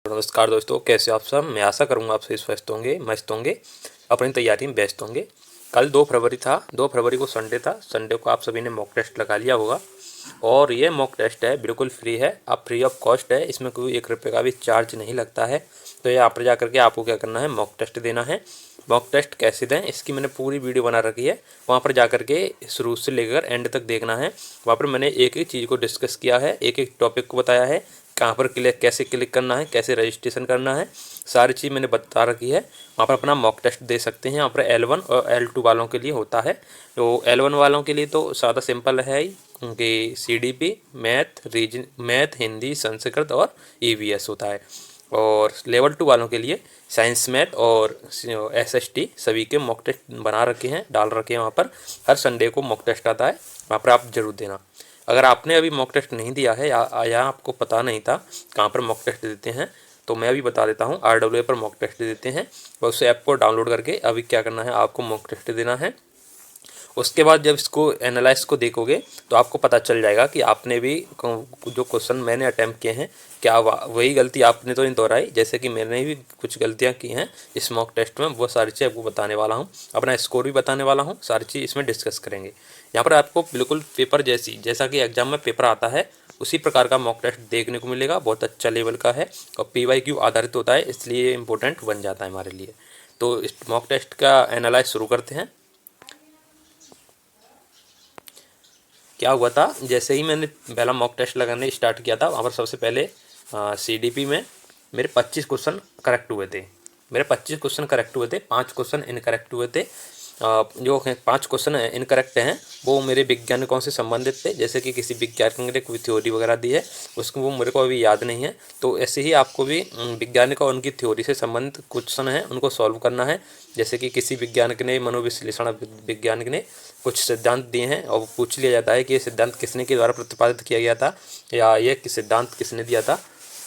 नमस्कार दोस्तों, कैसे हो आप सब। मैं आशा करूँगा आप सभी स्वस्थ होंगे, मस्त होंगे, अपनी तैयारी में व्यस्त होंगे। कल 2 फरवरी था, 2 फरवरी को संडे था। संडे को आप सभी ने मॉक टेस्ट लगा लिया होगा और ये मॉक टेस्ट है, बिल्कुल फ्री है, आप फ्री ऑफ कॉस्ट है। इसमें कोई 1 रुपये का भी चार्ज नहीं लगता है। तो यहाँ पर जा करके आपको क्या करना है, मॉक टेस्ट देना है। मॉक टेस्ट कैसे दें इसकी मैंने पूरी वीडियो बना रखी है, वहाँ पर जा करके शुरू से लेकर एंड तक देखना है। वहाँ पर मैंने एक एक चीज़ को डिस्कस किया है, एक एक टॉपिक को बताया है, कहाँ पर क्लिक कैसे क्लिक करना है, कैसे रजिस्ट्रेशन करना है, सारी चीज़ मैंने बता रखी है। वहाँ पर अपना मॉक टेस्ट दे सकते हैं। यहाँ पर L1 और L2 वालों के लिए होता है। तो L1 वालों के लिए तो सादा सिंपल है ही, उनकी CDP, मैथ, हिंदी, संस्कृत और EVS होता है। और लेवल 2 वालों के लिए साइंस, मैथ और SST सभी के मॉक टेस्ट बना रखे हैं, डाल रखे हैं। वहाँ पर हर संडे को मॉक टेस्ट आता है, वहाँ पर आप ज़रूर देना। अगर आपने अभी मॉक टेस्ट नहीं दिया है या आपको पता नहीं था कहाँ पर मॉक टेस्ट देते हैं, तो मैं अभी बता देता हूँ। RWA पर मॉक टेस्ट देते हैं, उस ऐप को डाउनलोड करके अभी क्या करना है, आपको मॉक टेस्ट देना है। उसके बाद जब इसको एनालाइज को देखोगे तो आपको पता चल जाएगा कि आपने भी जो क्वेश्चन मैंने अटैम्प्ट किए हैं, क्या वही गलती आपने तो नहीं दोहराई। जैसे कि मैंने भी कुछ गलतियां की हैं इस मॉक टेस्ट में, वो सारी चीज़ आपको बताने वाला हूं, अपना स्कोर भी बताने वाला हूं, सारी चीज़ इसमें डिस्कस करेंगे। यहाँ पर आपको बिल्कुल पेपर जैसा कि एग्जाम में पेपर आता है उसी प्रकार का मॉक टेस्ट देखने को मिलेगा। बहुत अच्छा लेवल का है और PYQ आधारित होता है, इसलिए इम्पोर्टेंट बन जाता है हमारे लिए। तो इस मॉक टेस्ट का एनालाइज शुरू करते हैं। क्या हुआ था, जैसे ही मैंने पहला मॉक टेस्ट लगाने स्टार्ट किया था, वहाँ पर सबसे पहले CDP में मेरे 25 क्वेश्चन करेक्ट हुए थे। 5 क्वेश्चन इनकरेक्ट हुए थे। जो 5 क्वेश्चन इनकरेक्ट हैं वो मेरे वैज्ञानिकों से संबंधित थे। जैसे कि किसी वैज्ञानिक ने कोई थ्योरी वगैरह दी है, उसको वो मेरे को अभी याद नहीं है। तो ऐसे ही आपको भी वैज्ञानिक और उनकी थ्योरी से संबंधित क्वेश्चन हैं उनको सॉल्व करना है। जैसे कि किसी वैज्ञानिक ने, मनोविश्लेषण वैज्ञानिक ने कुछ सिद्धांत दिए हैं और पूछ लिया जाता है कि ये सिद्धांत किसने के द्वारा प्रतिपादित किया गया था या ये सिद्धांत किसने दिया था।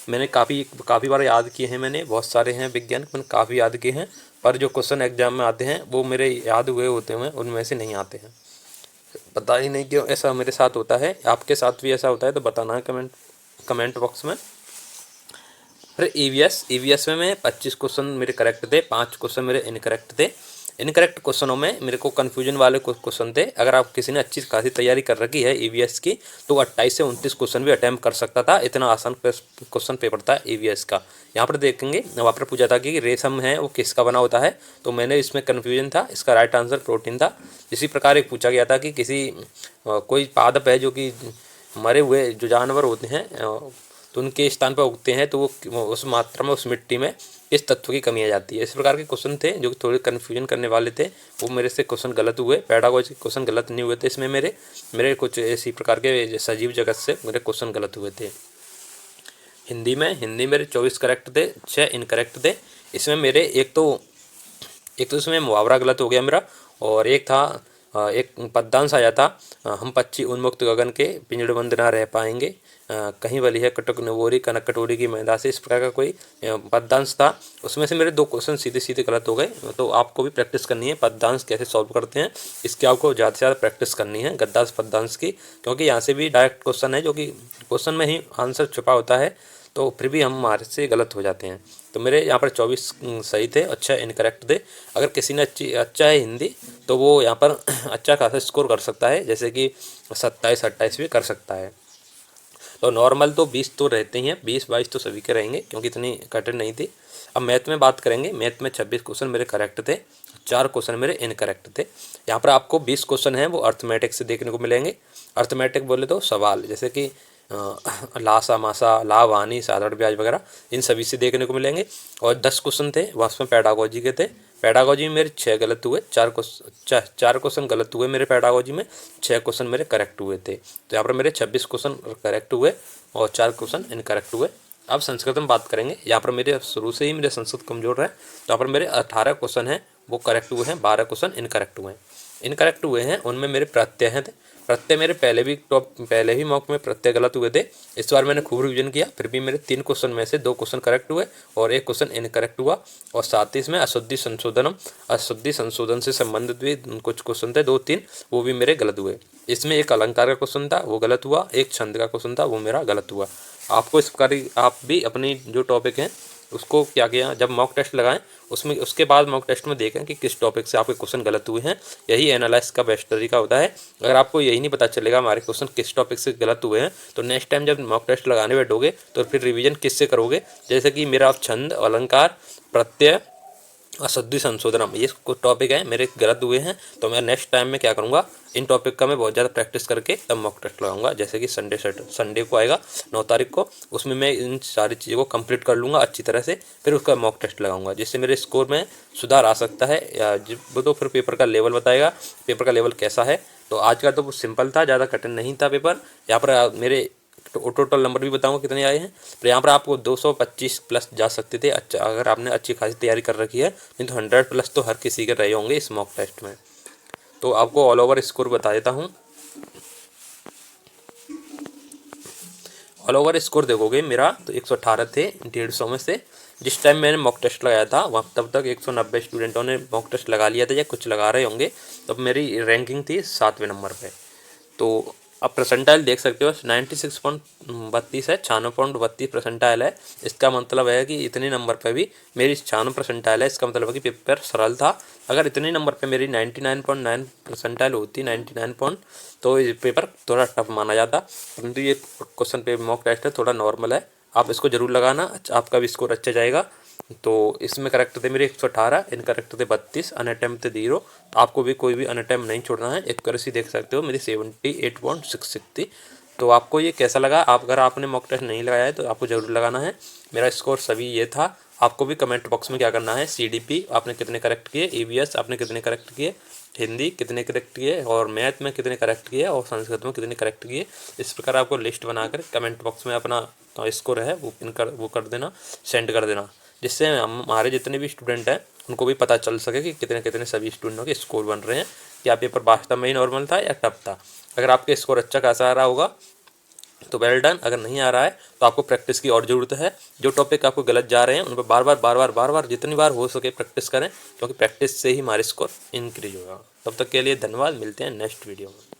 मैंने काफ़ी बार याद किए हैं, मैंने बहुत सारे हैं वैज्ञानिक, मैंने काफ़ी याद किए हैं, पर जो क्वेश्चन एग्जाम में आते हैं वो मेरे याद हुए होते हैं, उनमें से नहीं आते हैं। पता ही नहीं क्यों ऐसा मेरे साथ होता है। आपके साथ भी ऐसा होता है तो बताना है कमेंट बॉक्स में। फिर EVS में मैं 25 क्वेश्चन मेरे करेक्ट थे, 5 क्वेश्चन मेरे इनकरेक्ट थे। इनकरेक्ट क्वेश्चनों में मेरे को कन्फ्यूजन वाले क्वेश्चन थे। अगर आप किसी ने अच्छी खासी तैयारी कर रखी है EVS की तो 28 से 29 क्वेश्चन भी अटैम्प्ट कर सकता था, इतना आसान क्वेश्चन पेपर था EVS का। यहाँ पर देखेंगे, वहाँ पर पूछा था कि रेशम है वो किसका बना होता है, तो मैंने इसमें कन्फ्यूजन था, इसका राइट आंसर प्रोटीन था। इसी प्रकार एक पूछा गया था कि कोई पादप है जो कि मरे हुए जो जानवर होते हैं तो उनके स्थान पर उगते हैं, तो वो उस मात्रा में उस मिट्टी में इस तत्व की कमी आ जाती है। इस प्रकार के क्वेश्चन थे जो थोड़े कन्फ्यूजन करने वाले थे, वो मेरे से क्वेश्चन गलत हुए। पैडागोजी क्वेश्चन गलत नहीं हुए थे इसमें, मेरे कुछ इसी प्रकार के सजीव जगत से मेरे क्वेश्चन गलत हुए थे। हिंदी मेरे 24 करेक्ट थे, 6 इनकरेक्ट थे। इसमें मेरे एक तो इसमें मुहावरा गलत हो गया मेरा, और एक था एक पद्यांश आया था, हम पक्षी उन्मुक्त गगन के पिंजड़बंद ना रह पाएंगे, कहीं वाली है कटक नवोरी कनक कटोरी की मैदा से, इस प्रकार का कोई पद्यांश था। उसमें से मेरे 2 क्वेश्चन सीधे सीधे गलत हो गए। तो आपको भी प्रैक्टिस करनी है पद्यांश कैसे सॉल्व करते हैं, इसकी आपको ज़्यादा से ज़्यादा प्रैक्टिस करनी है गद्दांश पद्यांश की, क्योंकि यहाँ से भी डायरेक्ट क्वेश्चन है जो कि क्वेश्चन में ही आंसर छुपा होता है, तो फिर भी हम हमारे से गलत हो जाते हैं। तो मेरे यहाँ पर 24 सही थे, अच्छा इनकरेक्ट थे। अगर किसी ने अच्छा है हिंदी तो वो यहाँ पर अच्छा खासा स्कोर कर सकता है, जैसे कि 27-28 भी कर सकता है। तो नॉर्मल तो 20 तो रहते ही हैं, 20-22 तो सभी के रहेंगे क्योंकि इतनी कठिन नहीं थी। अब मैथ में बात करेंगे। मैथ में 26 क्वेश्चन मेरे करेक्ट थे, 4 क्वेश्चन मेरे इनकरेक्ट थे। यहाँ पर आपको 20 क्वेश्चन हैं वो अर्थमेटिक से देखने को मिलेंगे। अर्थमेटिक बोले तो सवाल, जैसे कि लासा मासा लाभ हानि साधारण ब्याज वगैरह, इन सभी से देखने को मिलेंगे। और 10 क्वेश्चन थे वहाँ उसमें पैडागोजी के थे। पैडागोजी में मेरे 6 गलत हुए, 4 क्वेश्चन गलत हुए मेरे पैडागोजी में, 6 क्वेश्चन मेरे करेक्ट हुए थे। तो यहाँ पर मेरे 26 क्वेश्चन करेक्ट हुए और 4 क्वेश्चन इनकरेक्ट हुए। अब संस्कृत में बात करेंगे। यहाँ पर मेरे शुरू से ही मेरे संस्कृत कमज़ोर है, तो यहाँ पर मेरे 18 क्वेश्चन हैं वो करेक्ट हुए हैं, 12 क्वेश्चन इनकरेक्ट हुए हैं। उनमें मेरे प्रत्यय हैं, प्रत्यय मेरे पहले ही मॉक में प्रत्यय गलत हुए थे। इस बार मैंने खूब रिवीजन किया, फिर भी मेरे 3 क्वेश्चन में से 2 क्वेश्चन करेक्ट हुए और 1 क्वेश्चन इनकरेक्ट हुआ। और साथ ही इसमें अशुद्धि संशोधन से संबंधित भी कुछ क्वेश्चन थे, 2-3, वो भी मेरे गलत हुए। इसमें एक अलंकार का क्वेश्चन था वो गलत हुआ, एक छंद का क्वेश्चन था वो मेरा गलत हुआ। आपको इस प्रकार आप भी अपनी जो टॉपिक हैं उसको क्या किया, जब मॉक टेस्ट लगाएं उसमें उसके बाद मॉक टेस्ट में देखें कि किस टॉपिक से आपके क्वेश्चन गलत हुए हैं। यही एनालाइज का बेस्ट तरीका होता है। अगर आपको यही नहीं पता चलेगा हमारे क्वेश्चन किस टॉपिक से गलत हुए हैं, तो नेक्स्ट टाइम जब मॉक टेस्ट लगाने बैठोगे तो फिर रिवीजन किससे करोगे। जैसे कि मेरा छंद, अलंकार, प्रत्यय, अशुद्धि, संशोधनम, ये कुछ टॉपिक है मेरे गलत हुए हैं, तो मैं नेक्स्ट टाइम में क्या करूँगा, इन टॉपिक का मैं बहुत ज़्यादा प्रैक्टिस करके तब मॉक टेस्ट लगाऊंगा। जैसे कि संडे को आएगा 9 तारीख को, उसमें मैं इन सारी चीज़ों को कंप्लीट कर लूँगा अच्छी तरह से, फिर उसका मॉक टेस्ट लगाऊंगा, जिससे मेरे स्कोर में सुधार आ सकता है। या वो तो फिर पेपर का लेवल बताएगा, पेपर का लेवल कैसा है। तो आज का तो सिंपल था, ज़्यादा कठिन नहीं था पेपर। यहाँ पर मेरे टोटल नंबर भी बताऊंगा कितने आए हैं। पर यहाँ पर आपको 225 प्लस जा सकते थे, अच्छा अगर आपने अच्छी खासी तैयारी कर रखी है, नहीं तो 100 प्लस तो हर किसी के रहे होंगे इस मॉक टेस्ट में। तो आपको ऑल ओवर स्कोर बता देता हूँ। ऑल ओवर स्कोर देखोगे मेरा तो 118 थे 150 में से। जिस टाइम मैंने मॉक टेस्ट लगाया था वहाँ तब तक 190 स्टूडेंटों ने मॉक टेस्ट लगा लिया था या कुछ लगा रहे होंगे, तब मेरी रैंकिंग थी 7वें नंबर पे। तो अब परसेंटाइल देख सकते हो 96.32 है, 96.32 परसेंटाइल है। इसका मतलब है कि इतने नंबर पे भी मेरी 96 परसेंटाइल है, इसका मतलब है कि पेपर सरल था। अगर इतने नंबर पे मेरी 99.9 परसेंटाइल होती, 99 पॉइंट, तो ये पेपर थोड़ा टफ माना जाता। परंतु ये क्वेश्चन पे मॉक टेस्ट है, थोड़ा नॉर्मल है, आप इसको जरूर लगाना, आपका भी स्कोर अच्छा जाएगा। तो इसमें करेक्ट थे मेरे 118, इनकरेक्ट थे 32, अनअटेम्प्ट थे 0। आपको भी कोई भी अनअटेम्प्ट नहीं छोड़ना है। एक्यूरेसी देख सकते हो मेरी 78.66 थी। तो आपको ये कैसा लगा, आप अगर आपने मॉक टेस्ट नहीं लगाया है तो आपको ज़रूर लगाना है। मेरा स्कोर सभी ये था। आपको भी कमेंट बॉक्स में क्या करना है, CDP आपने कितने करेक्ट किए, EVS आपने कितने करेक्ट किए, हिंदी कितने करेक्ट किए, और मैथ में कितने करेक्ट किए, और संस्कृत में कितने करेक्ट किए। इस प्रकार आपको लिस्ट बनाकर कमेंट बॉक्स में अपना स्कोर है वो कर देना, सेंड कर देना, जिससे हमारे जितने भी स्टूडेंट हैं उनको भी पता चल सके कि कितने कितने सभी स्टूडेंटों के स्कोर बन रहे हैं, क्या पेपर वास्तव में ही नॉर्मल था या टफ था। अगर आपके स्कोर अच्छा खासा आ रहा होगा तो वेल डन, अगर नहीं आ रहा है तो आपको प्रैक्टिस की और ज़रूरत है। जो टॉपिक आपको गलत जा रहे हैं उन पर बार बार जितनी बार हो सके प्रैक्टिस करें, क्योंकि प्रैक्टिस से ही हमारे स्कोर इंक्रीज होगा। तब तक के लिए धन्यवाद, मिलते हैं नेक्स्ट वीडियो में।